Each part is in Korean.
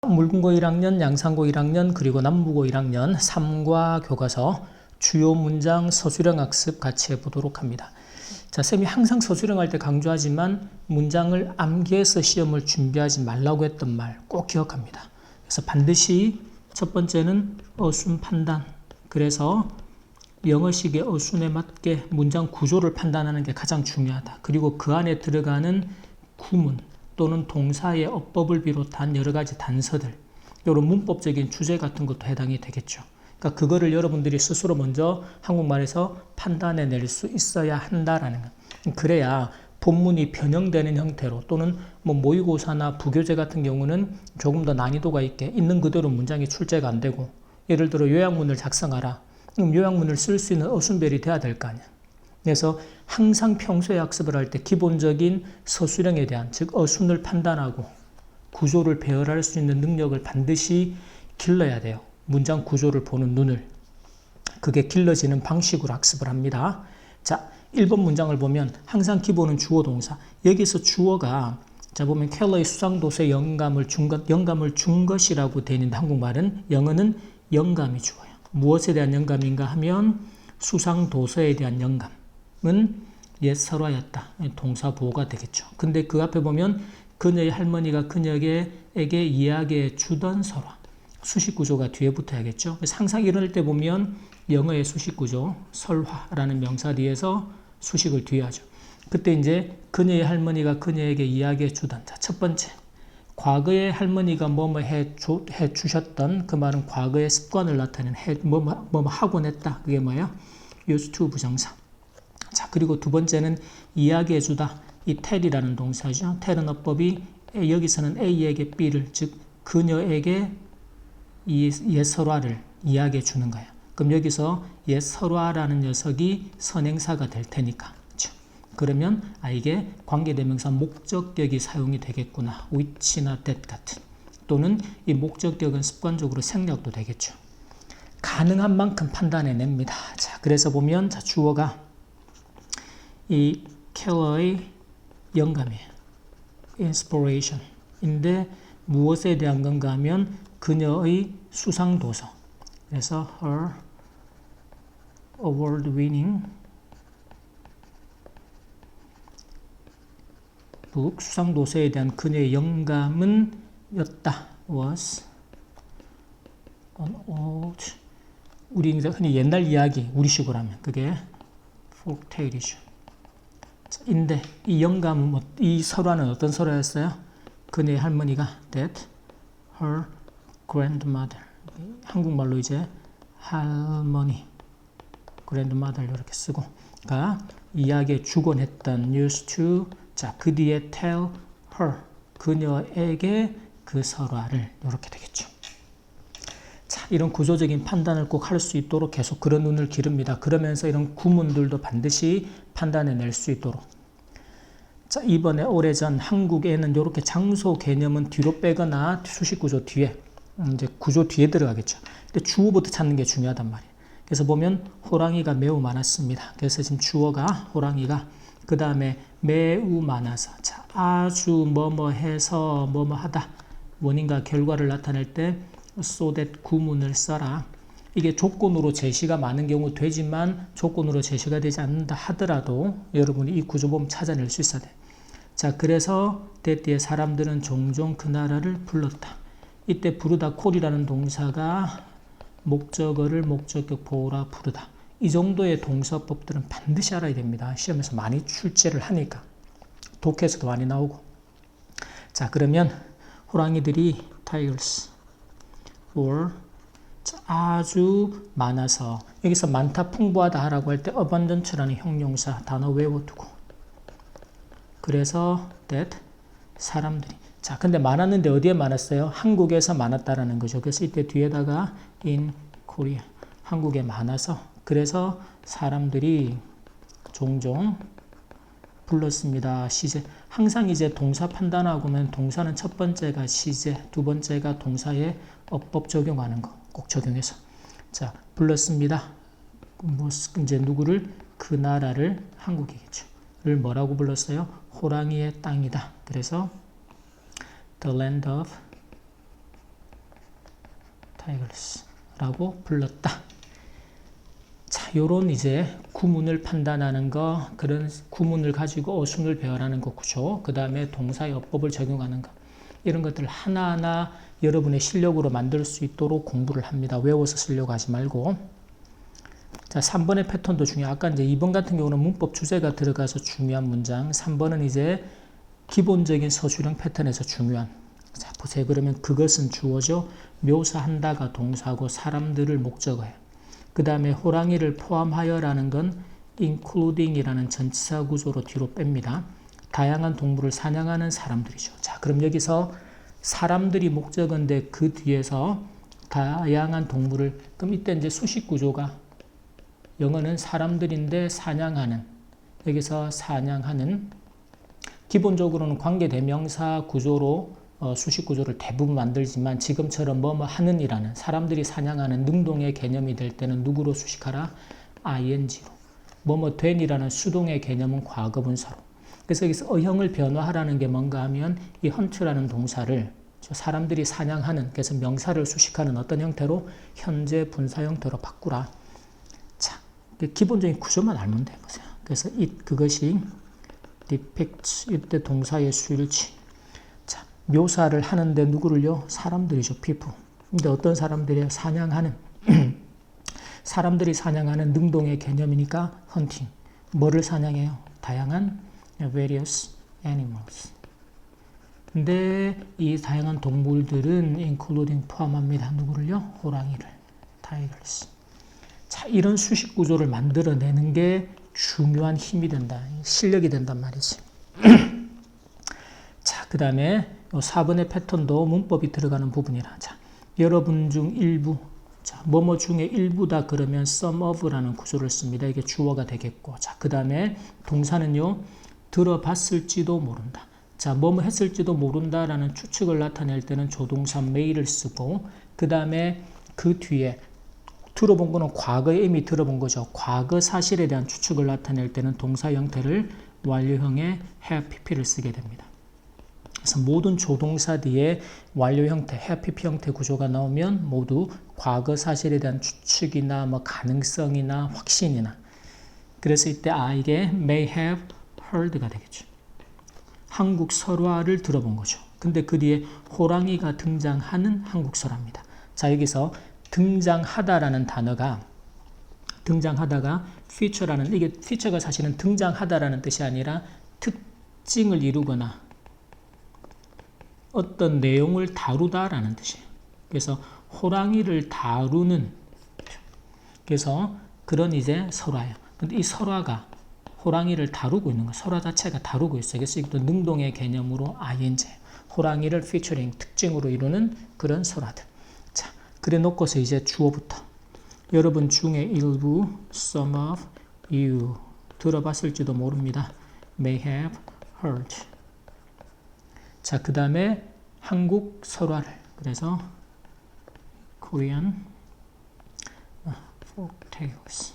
물금고 1학년, 양산고 1학년, 그리고 남부고 1학년 3과 교과서 주요 문장 서술형 학습 같이 해보도록 합니다. 자, 쌤이 항상 서술형 할 때 강조하지만 문장을 암기해서 시험을 준비하지 말라고 했던 말 꼭 기억합니다. 그래서 반드시 첫 번째는 어순 판단. 그래서 영어식의 어순에 맞게 문장 구조를 판단하는 게 가장 중요하다. 그리고 그 안에 들어가는 구문 또는 동사의 어법을 비롯한 여러 가지 단서들, 이런 문법적인 주제 같은 것도 해당이 되겠죠. 그러니까 그거를 여러분들이 스스로 먼저 한국말에서 판단해낼 수 있어야 한다라는 거. 그래야 본문이 변형되는 형태로 또는 뭐 모의고사나 부교재 같은 경우는 조금 더 난이도가 있게 있는 그대로 문장이 출제가 안 되고, 예를 들어 요약문을 작성하라. 그럼 요약문을 쓸 수 있는 어순별이 돼야 될 거 아니야. 그래서 항상 평소에 학습을 할 때 기본적인 서술형에 대한, 즉 어순을 판단하고 구조를 배열할 수 있는 능력을 반드시 길러야 돼요. 문장 구조를 보는 눈을. 그게 길러지는 방식으로 학습을 합니다. 자, 1번 문장을 보면 항상 기본은 주어 동사. 여기서 주어가 자 보면 켈러의 수상도서에 영감을 준 것이라고 되어 있는데, 한국말은 영어는 영감이 주어요. 무엇에 대한 영감인가 하면 수상도서에 대한 영감은 옛 설화였다. 동사 보호가 되겠죠. 근데 그 앞에 보면 그녀의 할머니가 그녀에게 이야기해 주던 설화. 수식 구조가 뒤에 붙어야겠죠. 그래서 항상 이럴 때 보면 영어의 수식 구조, 설화라는 명사 뒤에서 수식을 뒤에 하죠. 그때 이제 그녀의 할머니가 그녀에게 이야기해 주던. 자, 첫 번째. 과거에 할머니가 뭐뭐 해 주셨던, 그 말은 과거의 습관을 나타내는 뭐뭐 하곤 했다. 그게 뭐예요? used to 부정사. 자, 그리고 두 번째는 이야기해 주다. 이 tell이라는 동사죠. tell은 어법이 여기서는 A에게 B를, 즉 그녀에게 이 옛설화를 이야기해 주는 거예요. 그럼 여기서 옛설화라는 녀석이 선행사가 될 테니까. 그렇죠? 그러면 이게 관계대명사 목적격이 사용이 되겠구나. which나 that 같은. 또는 이 목적격은 습관적으로 생략도 되겠죠. 가능한 만큼 판단해냅니다. 자, 그래서 보면 자, 주어가 이 켈러의 영감이에요. inspiration인데 무엇에 대한 건가 하면 그녀의 수상도서. 그래서 her award-winning book, 수상도서에 대한 그녀의 영감은 였다. was an old, 우리 흔히 옛날 이야기, 우리식으로 하면 그게 folktale이죠. 인데 이 영감은 이 설화는 어떤 설화였어요? 그녀의 할머니가 that her grandmother, 한국말로 이제 할머니, grandmother 이렇게 쓰고, 가 이야기에 주곤 했던 used to, 자, 그 뒤에 tell her, 그녀에게 그 설화를, 이렇게 되겠죠. 자, 이런 구조적인 판단을 꼭 할 수 있도록 계속 그런 눈을 기릅니다. 그러면서 이런 구문들도 반드시 판단해낼 수 있도록. 자, 이번에 오래전 한국에는 이렇게 장소 개념은 뒤로 빼거나 수식 구조 뒤에, 이제 구조 뒤에 들어가겠죠. 근데 주어부터 찾는 게 중요하단 말이에요. 그래서 보면 호랑이가 매우 많았습니다. 그래서 지금 주어가 호랑이가, 그 다음에 매우 많아서, 자, 아주 뭐뭐 해서 뭐뭐 하다, 원인과 결과를 나타낼 때 so that 구문을 써라. 이게 조건으로 제시가 많은 경우 되지만 조건으로 제시가 되지 않는다 하더라도 여러분이 이 구조범 찾아낼 수 있어야 돼. 자, 그래서 때때에 사람들은 종종 그 나라를 불렀다. 이때 부르다 콜이라는 동사가 목적어를 목적격 보호라 부르다. 이 정도의 동사법들은 반드시 알아야 됩니다. 시험에서 많이 출제를 하니까. 독해에서도 많이 나오고. 자, 그러면 호랑이들이 tigers were, 아주 많아서, 여기서 많다 풍부하다 라고 할 때 abundance라는 형용사 단어 외워두고, 그래서 that 사람들이, 자, 근데 많았는데 어디에 많았어요? 한국에서 많았다라는 거죠. 그래서 이때 뒤에다가 in Korea, 한국에 많아서, 그래서 사람들이 종종 불렀습니다. 시제. 항상 이제 동사 판단하고는 동사는 첫 번째가 시제, 두 번째가 동사에 어법 적용하는 거 꼭 적용해서. 자, 불렀습니다. 이제 누구를? 그 나라를, 한국이겠죠. 를 뭐라고 불렀어요? 호랑이의 땅이다. 그래서 the land of tigers라고 불렀다. 자, 요런 이제 구문을 판단하는 거, 그런 구문을 가지고 어순을 배열하는 거 구조, 그 다음에 동사의 어법을 적용하는 거, 이런 것들 하나하나 여러분의 실력으로 만들 수 있도록 공부를 합니다. 외워서 쓰려고 하지 말고. 자, 3번의 패턴도 중요해요. 아까 이제 2번 같은 경우는 문법 주제가 들어가서 중요한 문장, 3번은 이제 기본적인 서술형 패턴에서 중요한. 자, 보세요. 그러면 그것은 주어죠. 묘사한다가 동사고 사람들을 목적어예요. 그 다음에 호랑이를 포함하여라는 건 including이라는 전치사 구조로 뒤로 뺍니다. 다양한 동물을 사냥하는 사람들이죠. 자, 그럼 여기서 사람들이 목적어인데 그 뒤에서 다양한 동물을, 그럼 이때 이제 수식 구조가 영어는 사람들인데 사냥하는, 여기서 사냥하는, 기본적으로는 관계대명사 구조로 수식 구조를 대부분 만들지만 지금처럼 뭐뭐 하는이라는, 사람들이 사냥하는 능동의 개념이 될 때는 누구로 수식하라? ing로. 뭐뭐 된이라는 수동의 개념은 과거분사로. 그래서 여기서 어형을 변화하라는 게 뭔가 하면 이 헌트라는 동사를 사람들이 사냥하는, 그래서 명사를 수식하는 어떤 형태로? 현재 분사 형태로 바꾸라. 자, 기본적인 구조만 알면 돼 보세요. 그래서 그것이 depicts, 이때 동사의 수일치. 자, 묘사를 하는데 누구를요? 사람들이죠. people. 근데 어떤 사람들이에요? 사냥하는. 사람들이 사냥하는 능동의 개념이니까 hunting. 뭐를 사냥해요? 다양한 various animals. 근데 이 다양한 동물들은 including 포함합니다. 누구를요? 호랑이를. tigers. 자, 이런 수식 구조를 만들어내는 게 중요한 힘이 된다. 실력이 된단 말이지. 자, 그 다음에 4번의 패턴도 문법이 들어가는 부분이라. 자, 여러분 중 일부. 자, 뭐뭐 중에 일부다 그러면 some of라는 구조를 씁니다. 이게 주어가 되겠고. 자, 그 다음에 동사는요, 들어봤을지도 모른다. 자, 뭐뭐 했을지도 모른다라는 추측을 나타낼 때는 조동사 may를 쓰고, 그 다음에 그 뒤에 들어본 거는 과거에 이미 들어본 거죠. 과거 사실에 대한 추측을 나타낼 때는 동사 형태를 완료형의 have pp를 쓰게 됩니다. 그래서 모든 조동사 뒤에 완료 형태, have pp 형태 구조가 나오면 모두 과거 사실에 대한 추측이나 뭐 가능성이나 확신이나. 그래서 이때 이게 may have heard가 되겠죠. 한국 설화를 들어본 거죠. 근데 그 뒤에 호랑이가 등장하는 한국 설화입니다. 자, 여기서 등장하다라는 단어가, 등장하다가 feature라는, 이게 feature가 사실은 등장하다라는 뜻이 아니라 특징을 이루거나 어떤 내용을 다루다라는 뜻이에요. 그래서 호랑이를 다루는, 그래서 그런 이제 설화예요. 근데 이 설화가 호랑이를 다루고 있는 거, 설화 자체가 다루고 있어요. 그래서 이것도 능동의 개념으로 ing, 호랑이를 featuring, 특징으로 이루는 그런 설화들. 자, 그래 놓고서 이제 주어부터. 여러분 중에 일부, some of you, 들어봤을지도 모릅니다. may have heard. 자, 그 다음에 한국 설화를, 그래서 Korean folk tales.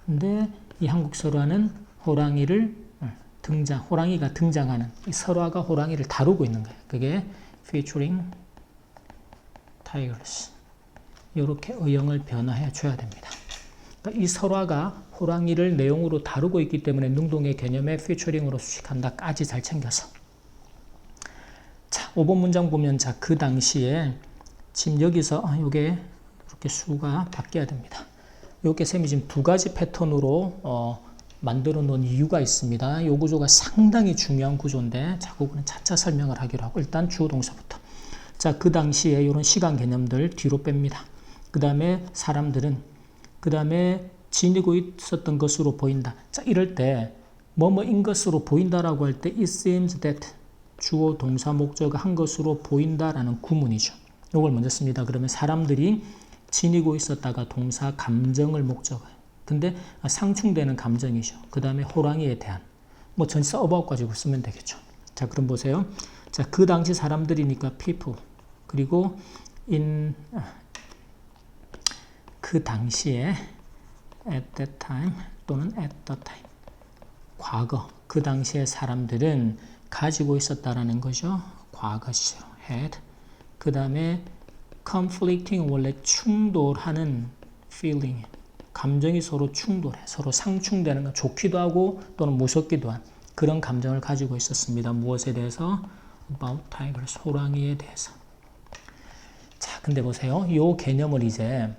근데 이 한국 설화는 호랑이를 호랑이가 등장하는, 이 설화가 호랑이를 다루고 있는 거예요. 그게 featuring tigers. 이렇게 어형을 변화해 줘야 됩니다. 그러니까 이 설화가 호랑이를 내용으로 다루고 있기 때문에 능동의 개념에 featuring으로 수식한다까지 잘 챙겨서. 자, 5번 문장 보면, 자, 그 당시에 지금 여기서 요게 이렇게 수가 바뀌어야 됩니다. 이렇게 쌤이 지금 두 가지 패턴으로 만들어 놓은 이유가 있습니다. 이 구조가 상당히 중요한 구조인데, 자, 그거는 차차 설명을 하기로 하고, 일단 주어 동사부터. 자, 그 당시에 이런 시간 개념들 뒤로 뺍니다. 그 다음에 사람들은, 그 다음에 지니고 있었던 것으로 보인다. 자, 이럴 때 뭐뭐인 것으로 보인다라고 할 때 it seems that, 주어 동사 목적어 한 것으로 보인다라는 구문이죠. 이걸 먼저 씁니다. 그러면 사람들이 지니고 있었다가 동사 감정을 목적어요. 근데 상충되는 감정이죠. 그 다음에 호랑이에 대한 뭐 전치사 about 가지고 쓰면 되겠죠. 자, 그럼 보세요. 자, 그 당시 사람들이니까 people, 그리고 그 당시에 at that time 또는 at the time, 과거, 그 당시에 사람들은 가지고 있었다라는 거죠. 과거 시제로 had. 그 다음에 conflicting 원래 충돌하는 feeling, 감정이 서로 충돌해, 서로 상충되는 거, 좋기도 하고 또는 무섭기도 한 그런 감정을 가지고 있었습니다. 무엇에 대해서? about tigers, 호랑이에 대해서. 자, 근데 보세요. 요 개념을 이제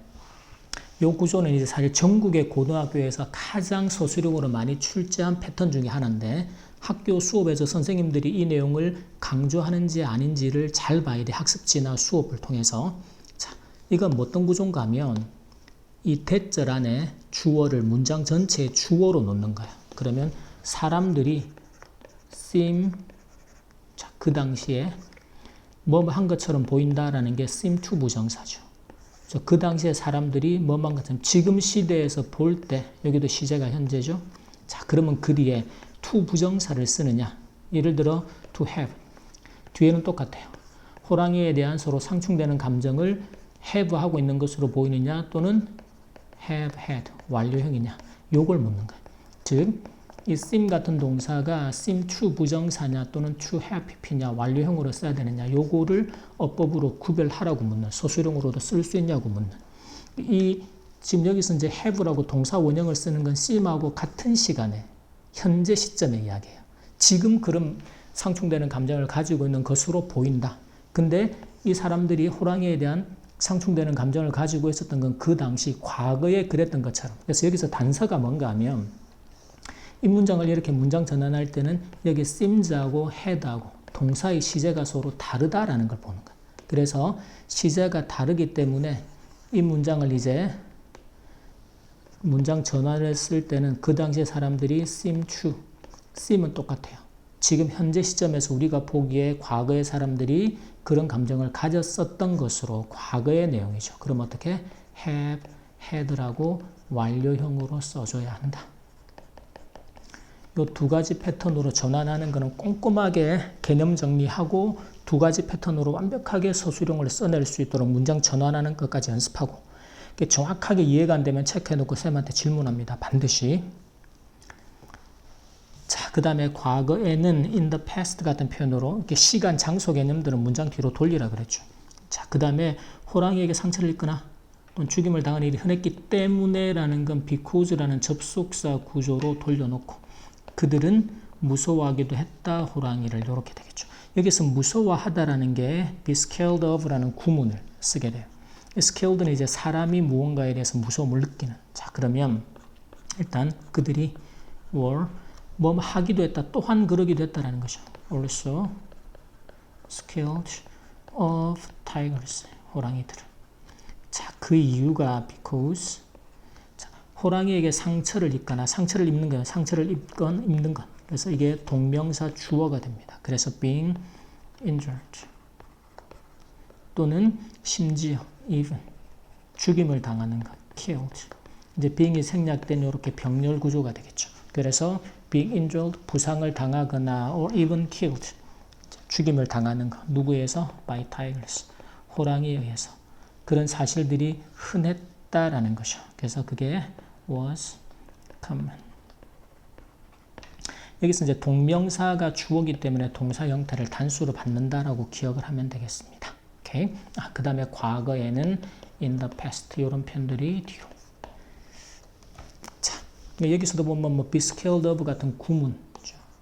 요 구조는 이제 사실 전국의 고등학교에서 가장 서술형으로 많이 출제한 패턴 중에 하나인데 학교 수업에서 선생님들이 이 내용을 강조하는지 아닌지를 잘 봐야 돼. 학습지나 수업을 통해서. 자, 이건 어떤 구조인가 하면 이 대절 안에 주어를 문장 전체에 주어로 놓는 거야. 그러면 사람들이 seem, 자, 그 당시에 뭐 한 것처럼 보인다라는 게 seem to 부정사죠. 그 당시에 사람들이 뭐만 것처럼 지금 시대에서 볼 때 여기도 시제가 현재죠. 자, 그러면 그 뒤에 to 부정사를 쓰느냐. 예를 들어 to have. 뒤에는 똑같아요. 호랑이에 대한 서로 상충되는 감정을 have 하고 있는 것으로 보이느냐 또는 have had 완료형이냐. 요걸 묻는 거예요. 즉, 이 seem 같은 동사가 seem to 부정사냐 또는 to have pp냐 완료형으로 써야 되느냐 요거를 어법으로 구별하라고 묻는, 서술형으로도 쓸 수 있냐고 묻는. 이 지금 여기서 이제 have라고 동사 원형을 쓰는 건 seem하고 같은 시간에 현재 시점의 이야기예요. 지금 그런 상충되는 감정을 가지고 있는 것으로 보인다. 근데 이 사람들이 호랑이에 대한 상충되는 감정을 가지고 있었던 건 그 당시 과거에 그랬던 것처럼. 그래서 여기서 단서가 뭔가 하면 이 문장을 이렇게 문장 전환할 때는 여기 seems하고 had하고 동사의 시제가 서로 다르다라는 걸 보는 거예요. 그래서 시제가 다르기 때문에 이 문장을 이제 문장 전환을 쓸 때는 그 당시에 사람들이 seem to, seem은 똑같아요. 지금 현재 시점에서 우리가 보기에 과거의 사람들이 그런 감정을 가졌었던 것으로 과거의 내용이죠. 그럼 어떻게? have, had라고 완료형으로 써줘야 한다. 이 두 가지 패턴으로 전환하는 것은 꼼꼼하게 개념 정리하고 두 가지 패턴으로 완벽하게 서술형을 써낼 수 있도록 문장 전환하는 것까지 연습하고 정확하게 이해가 안 되면 체크해놓고 쌤한테 질문합니다. 반드시. 자, 그 다음에 과거에는 in the past 같은 표현으로 이렇게 시간, 장소 개념들은 문장 뒤로 돌리라 그랬죠. 자, 그 다음에 호랑이에게 상처를 입거나 또는 죽임을 당한 일이 흔했기 때문에 라는 건 because라는 접속사 구조로 돌려놓고 그들은 무서워하기도 했다, 호랑이를. 이렇게 되겠죠. 여기서 무서워하다라는 게 be scared of라는 구문을 쓰게 돼요. scared는 이제 사람이 무언가에 대해서 무서움을 느끼는. 자, 그러면 일단 그들이 were 뭐 하기도 했다, 또한 그러기도 했다라는 거죠. also scared of tigers, 호랑이들을. 자, 그 이유가 because 호랑이에게 상처를 입거나 상처를 입는 것, 상처를 입건 입는 것. 그래서 이게 동명사 주어가 됩니다. 그래서 being injured 또는 심지어 even 죽임을 당하는 것, killed. 이제 being이 생략된 이렇게 병렬 구조가 되겠죠. 그래서 being injured 부상을 당하거나 or even killed 죽임을 당하는 것. 누구에 의해서? by tigers 호랑이에 의해서. 그런 사실들이 흔했다라는 거죠. 그래서 그게 was common. 여기서 이제 동명사가 주어기 때문에 동사 형태를 단수로 받는다라고 기억을 하면 되겠습니다. 오케이. 그 다음에 과거에는 in the past 이런 표현들이 뒤로. 자, 여기서도 보면 뭐 be scared of 같은 구문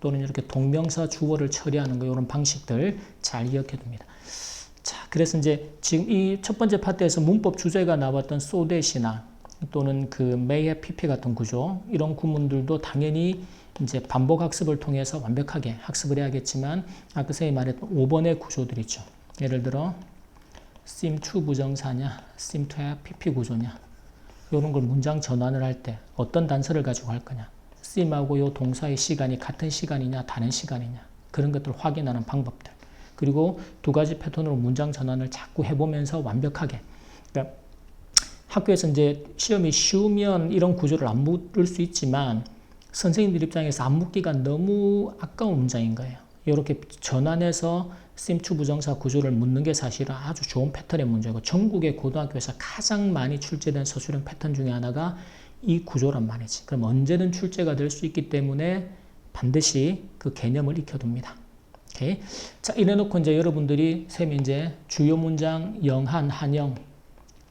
또는 이렇게 동명사 주어를 처리하는 거 이런 방식들 잘 기억해 둡니다. 자, 그래서 이제 지금 이 첫 번째 파트에서 문법 주제가 나왔던 so that이나 또는 그 may have pp 같은 구조 이런 구문들도 당연히 이제 반복 학습을 통해서 완벽하게 학습을 해야겠지만 아까 선생님이 말했던 5번의 구조들 있죠. 예를 들어 seem to 부정사냐 seem to have pp 구조냐 이런 걸 문장 전환을 할 때 어떤 단서를 가지고 할 거냐 seem하고 이 동사의 시간이 같은 시간이냐 다른 시간이냐 그런 것들을 확인하는 방법들 그리고 두 가지 패턴으로 문장 전환을 자꾸 해보면서 완벽하게 그러니까 학교에서 이제 시험이 쉬우면 이런 구조를 안 묻을 수 있지만 선생님들 입장에서 안 묻기가 너무 아까운 문장인 거예요. 이렇게 전환해서 seem to 부정사 구조를 묻는 게 사실은 아주 좋은 패턴의 문제고 전국의 고등학교에서 가장 많이 출제된 서술형 패턴 중에 하나가 이 구조란 말이지. 그럼 언제든 출제가 될 수 있기 때문에 반드시 그 개념을 익혀둡니다. 오케이. 자, 이래놓고 이제 여러분들이 쌤이 이제 주요 문장 영한, 한영,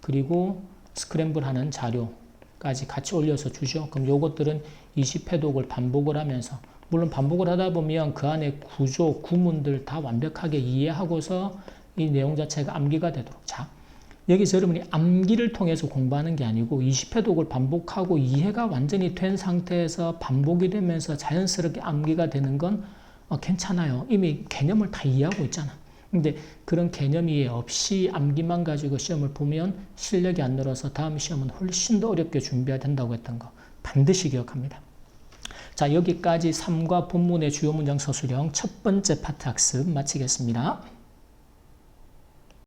그리고 스크램블 하는 자료까지 같이 올려서 주죠. 그럼 요것들은 20회독을 반복을 하면서, 물론 반복을 하다 보면 그 안에 구조, 구문들 다 완벽하게 이해하고서 이 내용 자체가 암기가 되도록. 자, 여기서 여러분이 암기를 통해서 공부하는 게 아니고 20회독을 반복하고 이해가 완전히 된 상태에서 반복이 되면서 자연스럽게 암기가 되는 건 괜찮아요. 이미 개념을 다 이해하고 있잖아. 근데 그런 개념 이해 없이 암기만 가지고 시험을 보면 실력이 안 늘어서 다음 시험은 훨씬 더 어렵게 준비해야 된다고 했던 거 반드시 기억합니다. 자, 여기까지 3과 본문의 주요 문장 서술형 첫 번째 파트 학습 마치겠습니다.